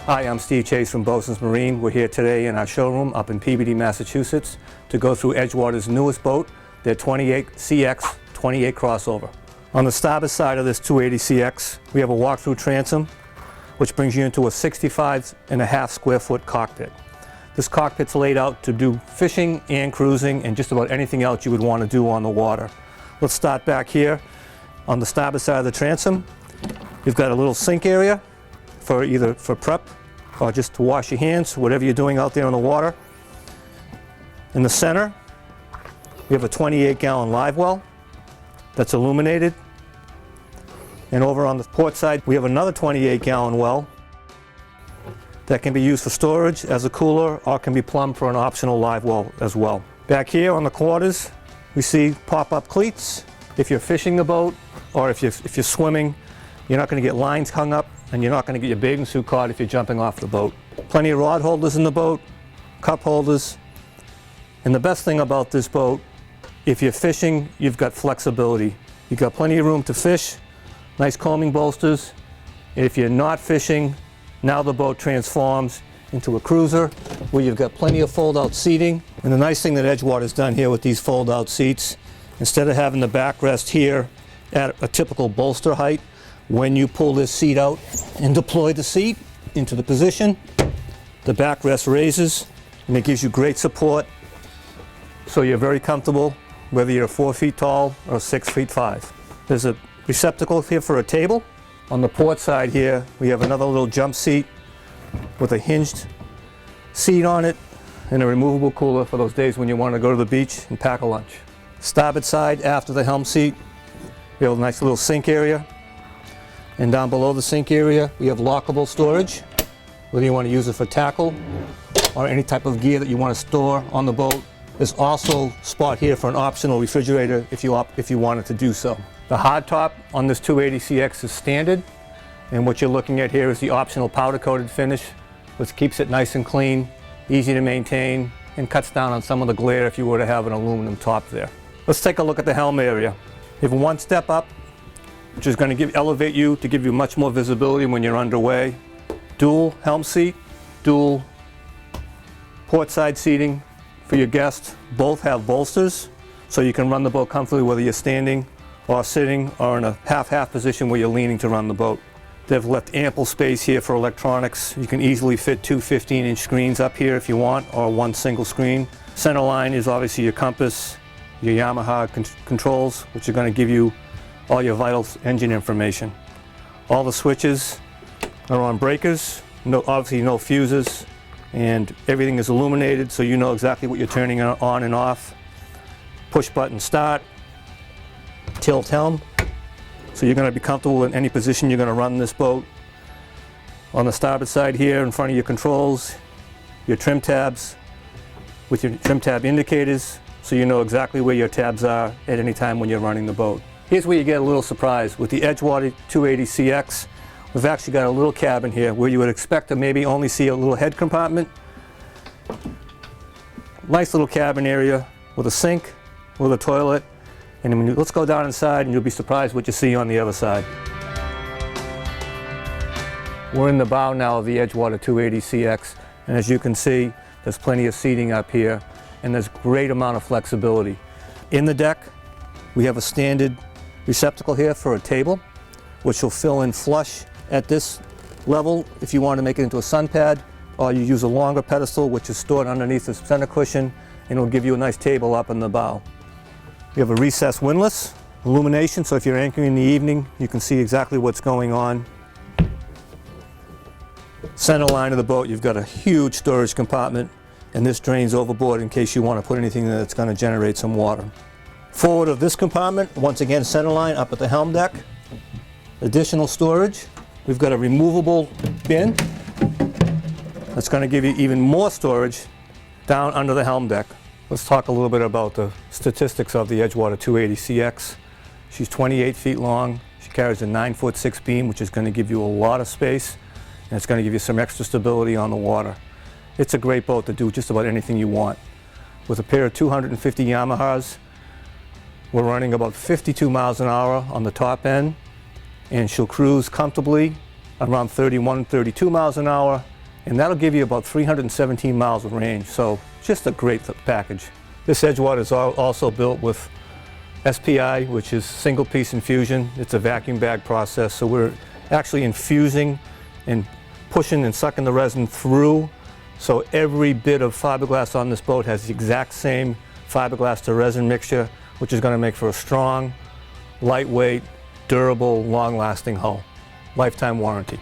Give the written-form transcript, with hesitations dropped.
Hi, I'm Steve Chase from Bosun's Marine. We're here today in our showroom up in Peabody, Massachusetts to go through Edgewater's newest boat, their 28CX 28 crossover. On the starboard side of this 280CX, we have a walk-through transom, which brings you into a 65.5 square foot cockpit. This cockpit's laid out to do fishing and cruising and just about anything else you would want to do on the water. Let's start back here on the starboard side of the transom. You've got a little sink area for either for prep or just to wash your hands, whatever you're doing out there on the water. In the center, we have a 28-gallon live well that's illuminated. And over on the port side, we have another 28-gallon well that can be used for storage as a cooler or can be plumbed for an optional live well as well. Back here on the quarters, we see pop-up cleats. If you're fishing the boat or if you're swimming, you're not going to get lines hung up and you're not going to get your bathing suit caught if you're jumping off the boat. Plenty of rod holders in the boat, cup holders. And the best thing about this boat, if you're fishing, you've got flexibility. You've got plenty of room to fish, nice combing bolsters. And if you're not fishing, now the boat transforms into a cruiser where you've got plenty of fold-out seating. And the nice thing that Edgewater's done here with these fold-out seats, instead of having the backrest here at a typical bolster height, when you pull this seat out and deploy the seat into the position, the backrest raises and it gives you great support. So you're very comfortable whether you're 4 feet tall or 6 feet 5. There's a receptacle here for a table. On the port side here, we have another little jump seat with a hinged seat on it and a removable cooler for those days when you want to go to the beach and pack a lunch. Starboard side, after the helm seat, we have a nice little sink area. And down below the sink area, we have lockable storage, whether you want to use it for tackle or any type of gear that you want to store on the boat. There's also a spot here for an optional refrigerator if you wanted to do so. The hardtop on this 280CX is standard, and what you're looking at here is the optional powder-coated finish, which keeps it nice and clean, easy to maintain, and cuts down on some of the glare if you were to have an aluminum top there. Let's take a look at the helm area. You have one step up, which is going to elevate you to give you much more visibility when you're underway. Dual helm seat, dual port side seating for your guests. Both have bolsters, so you can run the boat comfortably whether you're standing or sitting or in a half-half position where you're leaning to run the boat. They've left ample space here for electronics. You can easily fit 2 15-inch screens up here if you want, or one single screen. Center line is obviously your compass, your Yamaha controls, which are going to give you all your vital engine information. All the switches are on breakers, obviously no fuses, and everything is illuminated so you know exactly what you're turning on and off. Push button start, tilt helm, so you're going to be comfortable in any position you're going to run this boat. On the starboard side here in front of your controls, your trim tabs with your trim tab indicators so you know exactly where your tabs are at any time when you're running the boat. Here's where you get a little surprise. With the Edgewater 280CX, we've actually got a little cabin here where you would expect to maybe only see a little head compartment. Nice little cabin area with a sink, with a toilet, and let's go down inside and you'll be surprised what you see on the other side. We're in the bow now of the Edgewater 280CX, and as you can see, there's plenty of seating up here and there's great amount of flexibility. In the deck, we have a standard receptacle here for a table, which will fill in flush at this level if you want to make it into a sun pad, or you use a longer pedestal which is stored underneath the center cushion and it'll give you a nice table up in the bow. We have a recessed windlass, illumination, so if you're anchoring in the evening you can see exactly what's going on. Center line of the boat, you've got a huge storage compartment, and this drains overboard in case you want to put anything that's going to generate some water. Forward of this compartment, once again center line up at the helm deck. Additional storage. We've got a removable bin that's going to give you even more storage down under the helm deck. Let's talk a little bit about the statistics of the Edgewater 280CX. She's 28 feet long. She carries a 9'6" beam, which is going to give you a lot of space, and it's going to give you some extra stability on the water. It's a great boat to do just about anything you want. With a pair of 250 Yamahas, we're running about 52 miles an hour on the top end, and she'll cruise comfortably around 31, 32 miles an hour and that'll give you about 317 miles of range, so just a great package. This Edgewater is also built with SPI, which is single piece infusion. It's a vacuum bag process, so we're actually infusing and pushing and sucking the resin through, so every bit of fiberglass on this boat has the exact same fiberglass to resin mixture, which is going to make for a strong, lightweight, durable, long-lasting hull. Lifetime warranty.